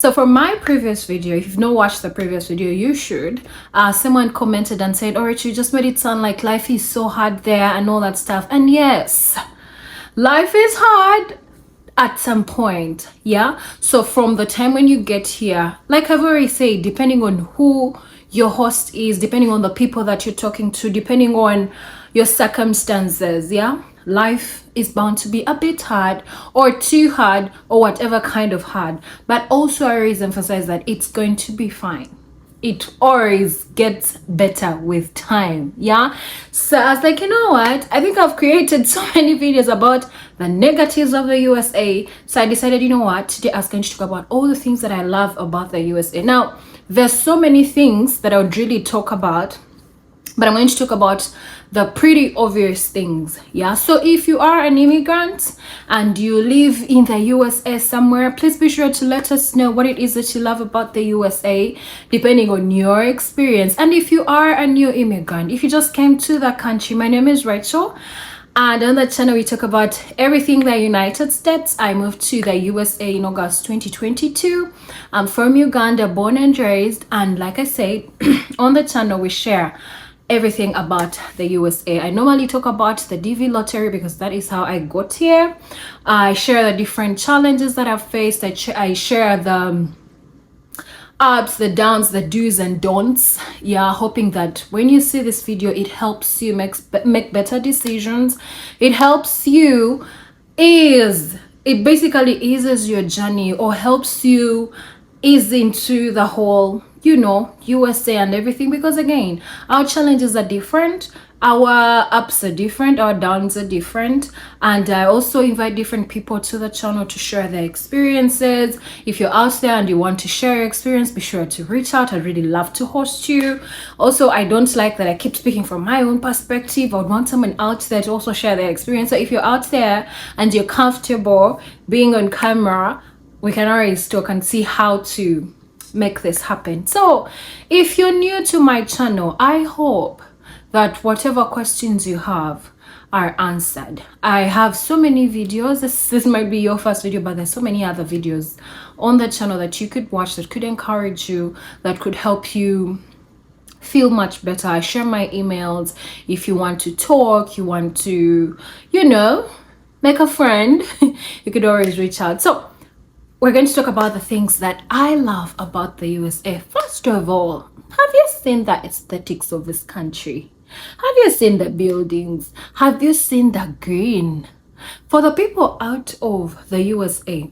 So for my previous video, if you've not watched the previous video, you should. Someone commented and said, oh, Rich, you just made it sound like life is so hard there and all that stuff. And yes, life is hard at some point. Yeah. So from the time when you get here, like I've already said, depending on who your host is, depending on the people that you're talking to, depending on your circumstances, yeah, life is bound to be a bit hard or too hard or whatever kind of hard. But also I always emphasize that it's going to be fine. It always gets better with time. Yeah. So I was like, you know what, I think I've created so many videos about the negatives of the USA, so I decided, you know what, today I was going to talk about all the things that I love about the USA. Now there's so many things that I would really talk about, but I'm going to talk about the pretty obvious things. Yeah. So if you are an immigrant and you live in the USA somewhere, please be sure to let us know what it is that you love about the USA, depending on your experience. And if you are a new immigrant, if you just came to the country, my name is Rychl, and on the channel we talk about everything the United States. I moved to the USA in August 2022. I'm from Uganda, born and raised, and like I said, on the channel we share everything about the USA. I normally talk about the DV lottery because that is how I got here. I share the different challenges that I've faced. I share the ups, the downs, the do's and don'ts. Yeah, hoping that when you see this video, it helps you make better decisions. It helps you it basically eases your journey or helps you ease into the whole, you know, USA and everything, because again, our challenges are different, our ups are different, our downs are different, and I also invite different people to the channel to share their experiences. If you're out there and you want to share your experience, be sure to reach out. I'd really love to host you. Also, I don't like that I keep speaking from my own perspective. I would want someone out there to also share their experience. So if you're out there and you're comfortable being on camera, we can always talk and see how to make this happen. So if you're new to my channel, I hope that whatever questions you have are answered. I have so many videos. This might be your first video, but there's so many other videos on the channel that you could watch that could encourage you, that could help you feel much better. I share my emails. If you want to talk, you want to, you know, make a friend, you could always reach out. So we're going to talk about the things that I love about the USA. First of all, have you seen the aesthetics of this country? Have you seen the buildings? Have you seen the green? For the people out of the USA,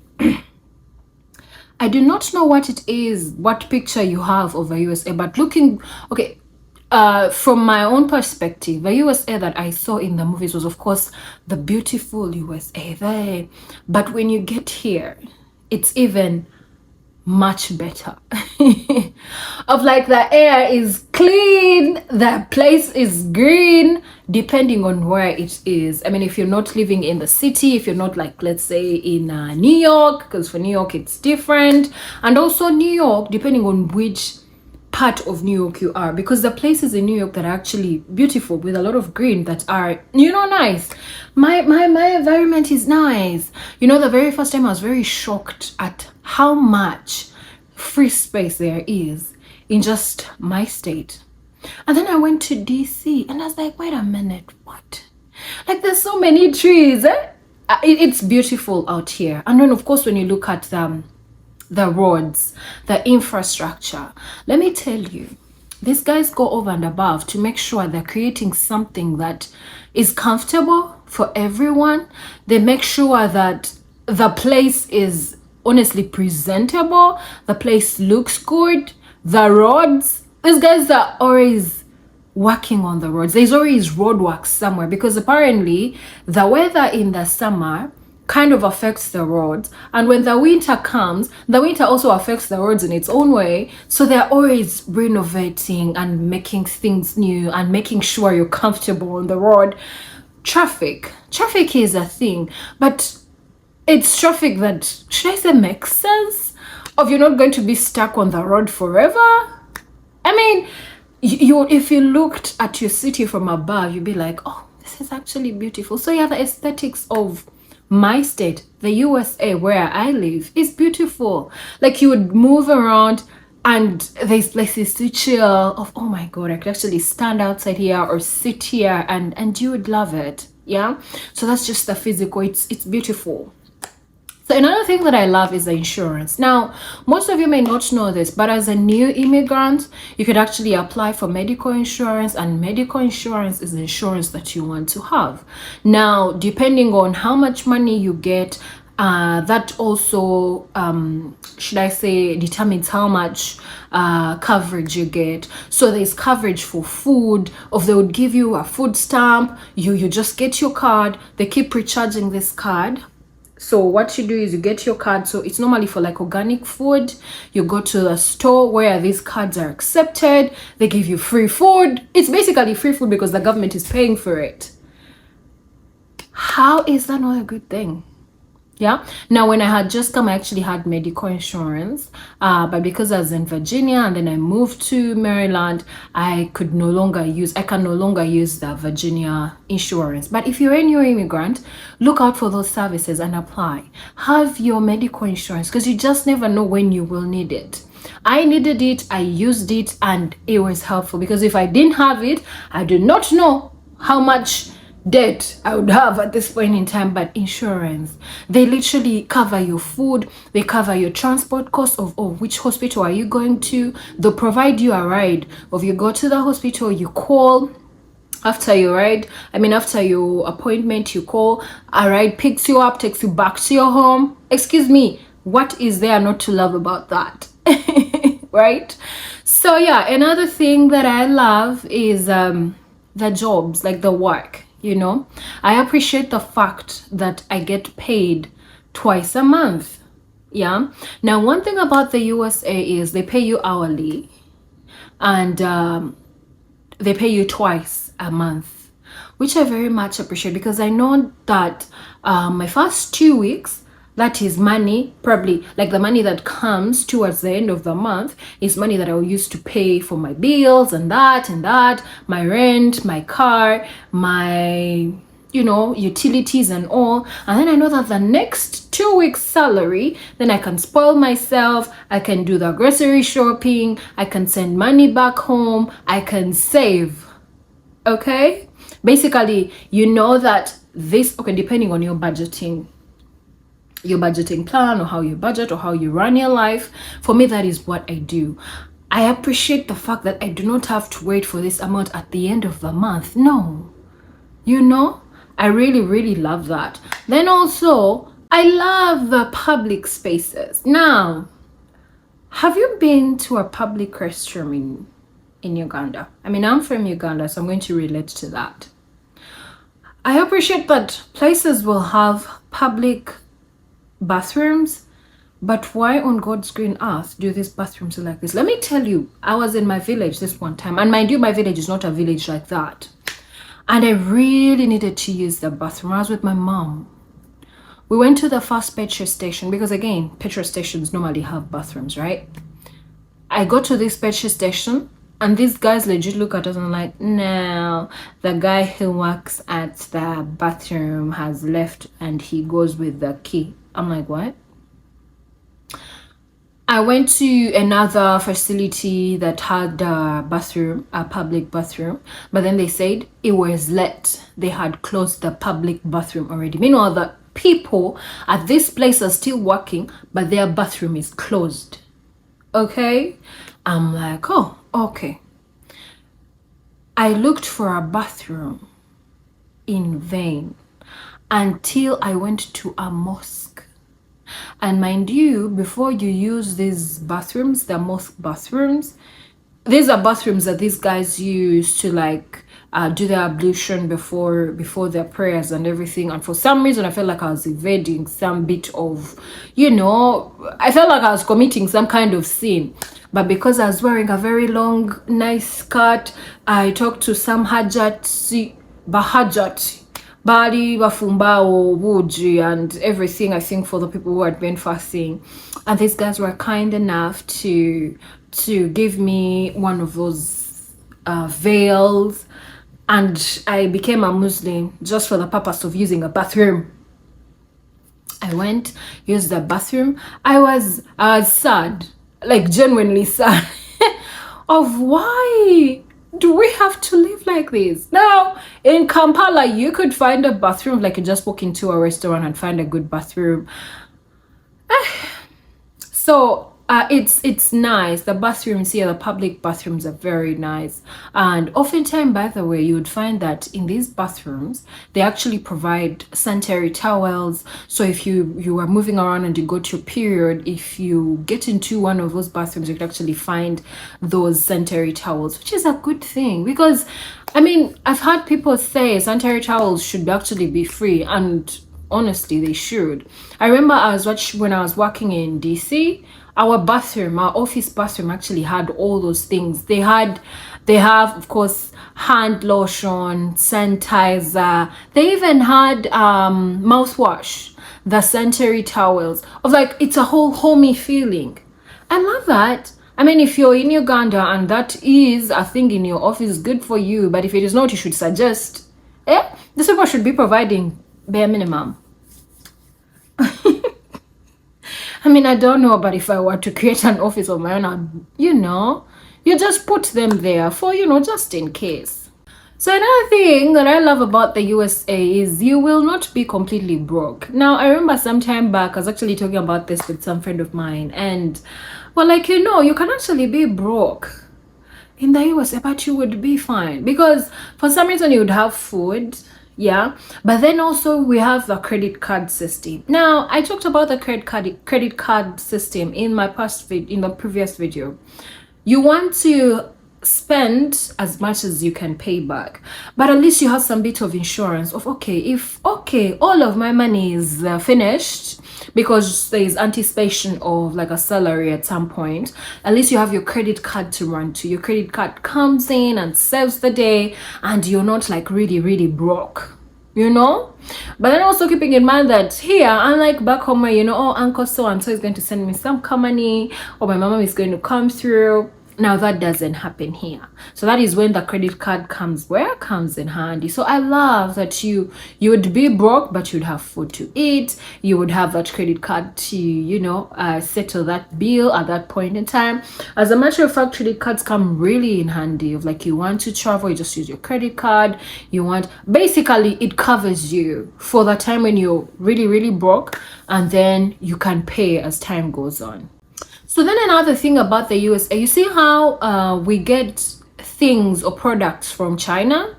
I do not know what it is, what picture you have of the USA, but looking, okay, from my own perspective, the USA that I saw in the movies was, of course, the beautiful USA there. But when you get here, it's even much better. Of like, the air is clean, the place is green, depending on where it is. I mean, if you're not living in the city, if you're not, like, let's say in New York, because for New York it's different, and also New York, depending on which part of New York you are, because the places in New York that are actually beautiful with a lot of green that are, you know, nice. My environment is nice. You know, the very first time I was very shocked at how much free space there is in just my state. And then I went to DC and I was like, wait a minute, what? Like, there's so many trees. It's beautiful out here. And then of course when you look at the roads, the infrastructure, let me tell you, these guys go over and above to make sure they're creating something that is comfortable for everyone. They make sure that the place is honestly presentable, the place looks good, the roads, these guys are always working on the roads. There's always roadworks somewhere, because apparently the weather in the summer kind of affects the roads, and when the winter comes, the winter also affects the roads in its own way. So they're always renovating and making things new and making sure you're comfortable on the road. Traffic is a thing, but it's traffic that, should I say, makes sense, of you're not going to be stuck on the road forever. I mean, if you looked at your city from above, you'd be like, oh, this is actually beautiful. So yeah, the aesthetics of My state, the USA where I live, is beautiful. Like you would move around and there's places to chill of, oh my god, I could actually stand outside here or sit here, and you would love it. Yeah, so that's just the physical. It's beautiful. So another thing that I love is the insurance. Now, most of you may not know this, but as a new immigrant, you could actually apply for medical insurance, and medical insurance is the insurance that you want to have. Now, depending on how much money you get, that also, should I say, determines how much coverage you get. So there's coverage for food, or they would give you a food stamp. You just get your card. They keep recharging this card. So what you do is you get your card. So it's normally for like organic food. You go to the store where these cards are accepted. They give you free food. It's basically free food because the government is paying for it. How is that not a good thing? Yeah. Now, when I had just come, I actually had medical insurance, but because I was in Virginia and then I moved to Maryland, I can no longer use the Virginia insurance. But if you're a new immigrant, look out for those services and apply. Have your medical insurance, because you just never know when you will need it. I needed it, I used it, and it was helpful, because if I didn't have it, I did not know how much debt I would have at this point in time. But insurance, they literally cover your food, they cover your transport costs of, oh, which hospital are you going to. They'll provide you a ride. If you go to the hospital, you call after your appointment, you call, a ride picks you up, takes you back to your home. Excuse me, what is there not to love about that? Right? So yeah, another thing that I love is the jobs, like the work. I appreciate the fact that I get paid twice a month. Yeah. Now, one thing about the USA is they pay you hourly, and they pay you twice a month, which I very much appreciate, because I know that my first 2 weeks, that is money, probably like the money that comes towards the end of the month is money that I will use to pay for my bills and that, my rent, my car, my, utilities and all. And then I know that the next 2 weeks salary, then I can spoil myself. I can do the grocery shopping. I can send money back home. I can save. Okay? Basically, you know that depending on your budgeting plan, or how you budget, or how you run your life. For me, that is what I do. I appreciate the fact that I do not have to wait for this amount at the end of the month. No, I really, really love that. Then also, I love the public spaces. Now, have you been to a public restroom in Uganda? I'm from Uganda, so I'm going to relate to that. I appreciate that places will have public bathrooms, but why on God's green earth do these bathrooms look like this? Let me tell you, I was in my village this one time, and mind you, my village is not a village like that, and I really needed to use the bathroom. I was with my mom. We went to the first petrol station, because again, petrol stations normally have bathrooms, right? I got to this petrol station, and these guys legit look at us and like, no, the guy who works at the bathroom has left and he goes with the key. I'm like, what? I went to another facility that had a public bathroom, but then they said it was let. They had closed the public bathroom already. Meanwhile, the people at this place are still working, but their bathroom is closed. Okay? I'm like, oh, okay. I looked for a bathroom in vain until I went to a mosque. And mind you, before you use these bathrooms, the mosque bathrooms, these are bathrooms that these guys use to do their ablution before their prayers and everything. And for some reason, I felt like I was evading some bit of, I felt like I was committing some kind of sin. But because I was wearing a very long, nice skirt, I talked to some Bahajat, Bali, Bafumbao, Wuji, and everything, I think, for the people who had been fasting. And these guys were kind enough to give me one of those veils. And I became a Muslim just for the purpose of using a bathroom. I went, used the bathroom. I was sad, like genuinely sad, of why do we have to live like this? Now, in Kampala, you could find a bathroom, like you just walk into a restaurant and find a good bathroom. So it's nice. The bathrooms here, the public bathrooms are very nice. And oftentimes, by the way, you would find that in these bathrooms, they actually provide sanitary towels. So if you are moving around and you go to your period, if you get into one of those bathrooms, you can actually find those sanitary towels, which is a good thing. Because, I mean, I've had people say sanitary towels should actually be free, and honestly they should. I remember when I was working in DC, our bathroom, our office bathroom, actually had all those things. They have, of course, hand lotion, sanitizer. They even had mouthwash, the sanitary towels, of like, it's a whole homey feeling. I love that. I mean, if you're in Uganda and that is a thing in your office, good for you. But if it is not, you should suggest, these people should be providing bare minimum. I mean, I don't know, but if I were to create an office of my own, you just put them there for, just in case. So another thing that I love about the USA is you will not be completely broke. Now, I remember some time back, I was actually talking about this with some friend of mine, and well, like, you can actually be broke in the USA, but you would be fine, because for some reason you would have food. Yeah, but then also we have the credit card system. Now, I talked about the credit card system in my in the previous video. You want to spend as much as you can pay back, but at least you have some bit of insurance of, if all of my money is finished, because there is anticipation of like a salary at some point, at least you have your credit card to run to. Your credit card comes in and saves the day, and you're not like really broke, but then also keeping in mind that here, unlike back home where uncle so and so is going to send me some money, or my mama is going to come through. Now that doesn't happen here. So that is when the credit card comes in handy. So I love that you would be broke, but you'd have food to eat. You would have that credit card to settle that bill at that point in time. As a matter of fact, credit cards come really in handy. Of like, you want to travel, you just use your credit card. Basically it covers you for the time when you're really broke, and then you can pay as time goes on. So then another thing about the USA, you see how we get things or products from China?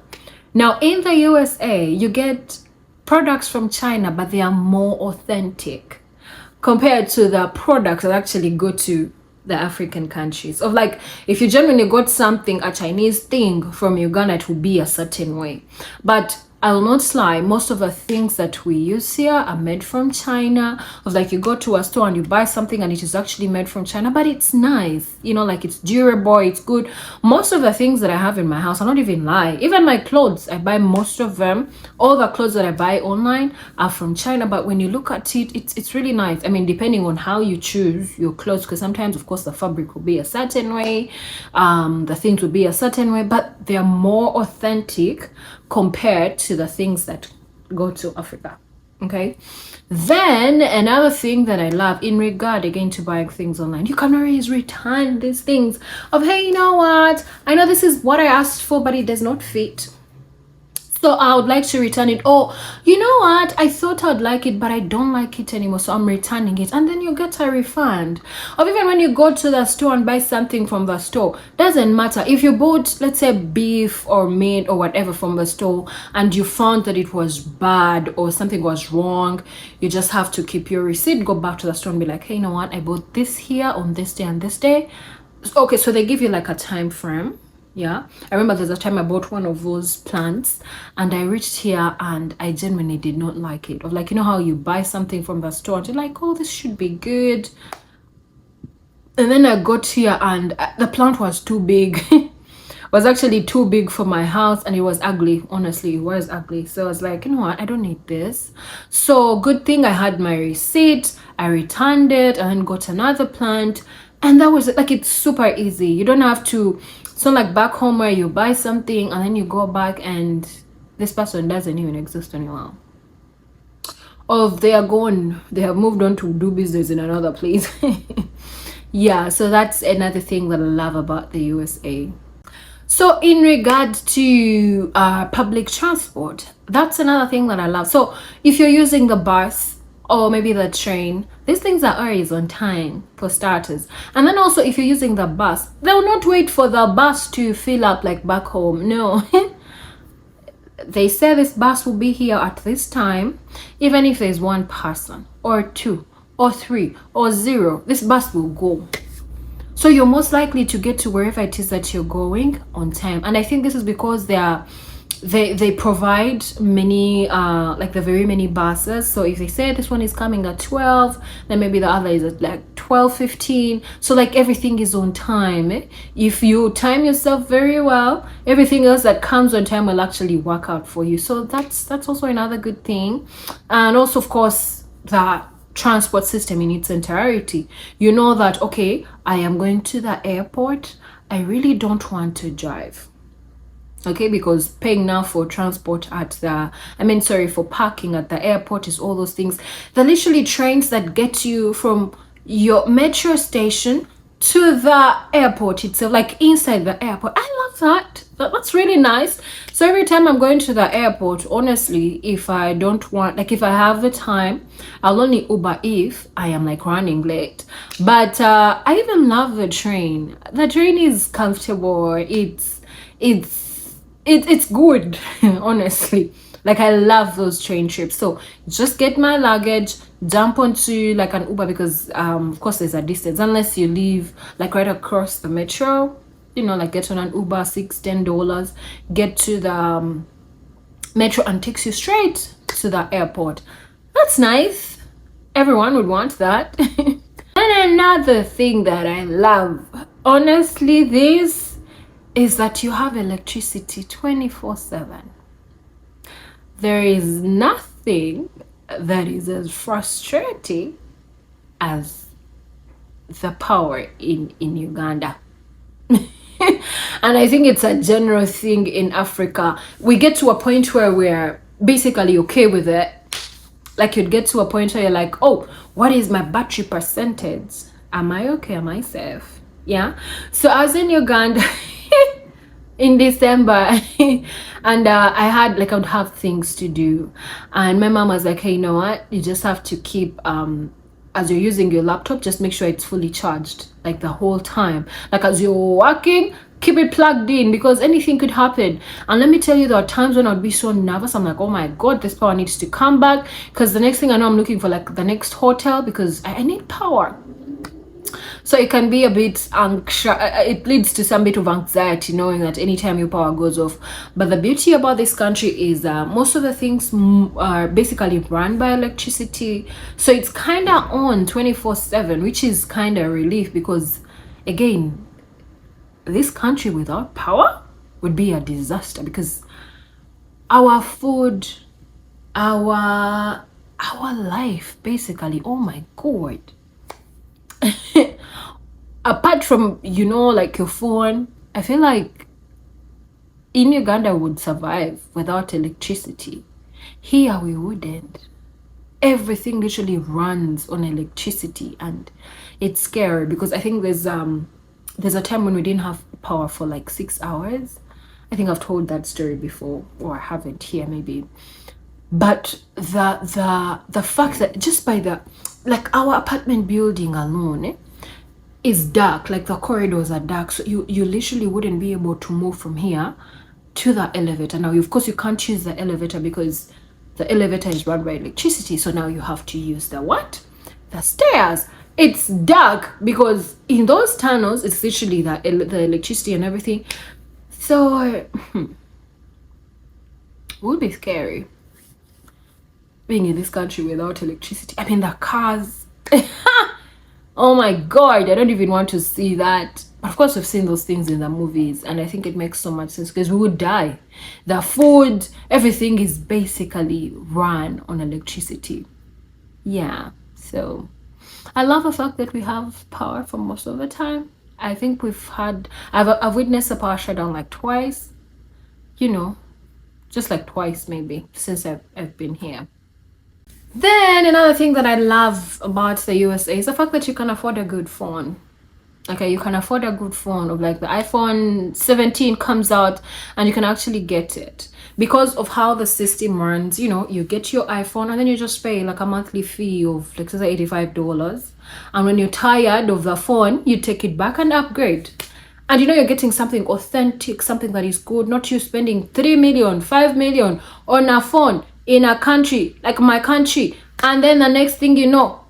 Now in the USA, you get products from China, but they are more authentic compared to the products that actually go to the African countries. Of like, if you genuinely got something, a Chinese thing from Uganda, it will be a certain way. But I'll not lie, most of the things that we use here are made from China. Of like, you go to a store and you buy something and it is actually made from China, but it's nice, like it's durable, it's good. Most of the things that I have in my house, I'll not even lie, even my clothes, I buy most of them. All the clothes that I buy online are from China, but when you look at it, it's really nice. I mean, depending on how you choose your clothes, because sometimes, of course, the fabric will be a certain way, the things will be a certain way, but they are more authentic compared to the things that go to Africa. Okay, then another thing that I love in regard again to buying things online, you can always return these things of, hey, you know what, I know this is what I asked for, but it does not fit, so I would like to return it. Or, you know what, I thought I'd like it, but I don't like it anymore, so I'm returning it. And then you get a refund. Or even when you go to the store and buy something from the store, doesn't matter. If you bought, let's say, beef or meat or whatever from the store, and you found that it was bad or something was wrong, you just have to keep your receipt, go back to the store and be like, hey, you know what, I bought this here on this day and this day. Okay, so they give you like a time frame. Yeah, I remember there's a time I bought one of those plants and I reached here and I genuinely did not like it. Of like, how you buy something from the store and you're like, oh, this should be good. And then I got here and the plant was too big. It was actually too big for my house and it was ugly. Honestly, it was ugly. So I was like, you know what, I don't need this. So good thing I had my receipt. I returned it and then got another plant. And that was like, it's super easy. You don't have to. It's not like back home where you buy something and then you go back and this person doesn't even exist anymore. or they are gone, they have moved on to do business in another place. Yeah, so that's another thing that I love about the USA. So in regard to public transport, that's another thing that I love. So if you're using the bus or maybe the train, these things are always on time for starters. And then also if you're using the bus, they'll not wait for the bus to fill up like back home. No. They say this bus will be here at this time. Even if there's one person or two or three or zero, this bus will go. So you're most likely to get to wherever it is that you're going on time. And I think this is because they provide many like the very many buses. So if they say this one is coming at 12, then maybe the other is at like 12:15. So like everything is on time. If you time yourself very well, everything else that comes on time will actually work out for you. So that's also another good thing. And also of course the transport system in its entirety. You know that, okay, I am going to the airport, I really don't want to drive, okay, because paying now for transport at the for parking at the airport is all those things. They're literally trains that get you from your metro station to the airport itself, like inside the airport. I love that. That's really nice. So every time I'm going to the airport, honestly, if I don't want, like if I have the time, I'll only Uber if I am like running late. But I even love the train. The train is comfortable. It's good. Honestly, like I love those train trips. So just get my luggage, jump onto like an Uber, because of course there's a distance, unless you live like right across the metro, you know, like get on an Uber, $6-10, get to the metro and takes you straight to the airport. That's nice. Everyone would want that. And another thing that I love, honestly, this is that you have electricity 24/7. There is nothing that is as frustrating as the power in Uganda. And I think it's a general thing in Africa. We get to a point where we're basically okay with it. Like you'd get to a point where you're like, oh, what is my battery percentage? Am I okay? Am I safe? Yeah. So I was in Uganda in December and I would have things to do, and my mom was like, hey, you know what, you just have to keep as you're using your laptop, just make sure it's fully charged like the whole time. Like as you're working, keep it plugged in, because anything could happen. And let me tell you, there are times when I'd be so nervous. I'm like, oh my god, this power needs to come back, because the next thing I know, I'm looking for like the next hotel because I need power. So it can be a bit anxious. It leads to some bit of anxiety knowing that anytime your power goes off. But the beauty about this country is most of the things are basically run by electricity. So it's kind of on 24/7, which is kind of a relief, because again, this country without power would be a disaster, because our food, our life, basically, oh my god. Apart from, you know, like your phone, I feel like in Uganda would survive without electricity. Here we wouldn't. Everything literally runs on electricity, and it's scary, because I think there's a time when we didn't have power for like 6 hours. I think I've told that story before, or I haven't here maybe. But the fact that just by the, like, our apartment building alone is dark, like the corridors are dark, so you literally wouldn't be able to move from here to the elevator. Now of course you can't use the elevator because the elevator is run by electricity, so now you have to use the what? The stairs. It's dark because in those tunnels it's literally the electricity and everything. So it would be scary being in this country without electricity. I mean, the cars. Oh my god, I don't even want to see that. Of course, we've seen those things in the movies, and I think it makes so much sense, because we would die. The food, everything is basically run on electricity. Yeah, so I love the fact that we have power for most of the time. I think I've witnessed a power shutdown like twice, you know, just like twice maybe since I've been here. Then another thing that I love about the USA is the fact that you can afford a good phone. Okay, you can afford a good phone of like the iPhone 17 comes out and you can actually get it because of how the system runs. You know, you get your iPhone and then you just pay like a monthly fee of like say $85, and when you're tired of the phone you take it back and upgrade. And you know, you're getting something authentic, something that is good, not you spending 3 million, 5 million on a phone in a country like my country, and then the next thing you know,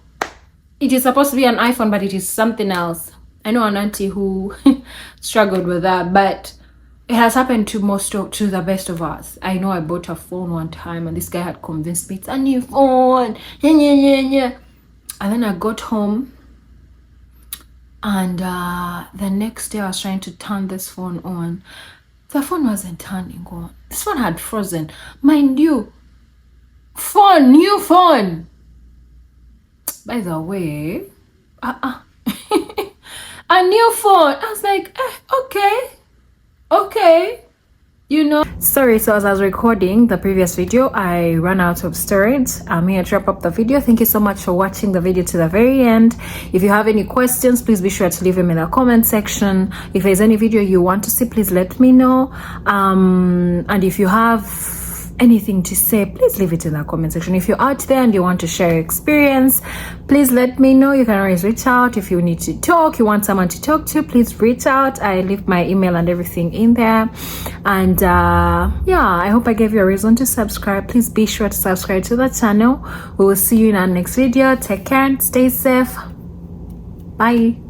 it is supposed to be an iPhone but it is something else. I know an auntie who struggled with that, but it has happened to to the best of us. I know I bought a phone one time and this guy had convinced me it's a new phone. And then I got home and the next day I was trying to turn this phone on. The phone wasn't turning on. This phone had frozen. Mind you, new phone. By the way, a new phone. I was like, okay, you know. Sorry, so as I was recording the previous video, I ran out of storage. I'm here to wrap up the video. Thank you so much for watching the video to the very end. If you have any questions, please be sure to leave them in the comment section. If there's any video you want to see, please let me know. And if you have anything to say, please leave it in the comment section. If you're out there and you want to share your experience, please let me know. You can always reach out. If you need to talk, you want someone to talk to, please reach out. I leave my email and everything in there. And yeah, I hope I gave you a reason to subscribe. Please be sure to subscribe to the channel. We will see you in our next video. Take care and stay safe. Bye.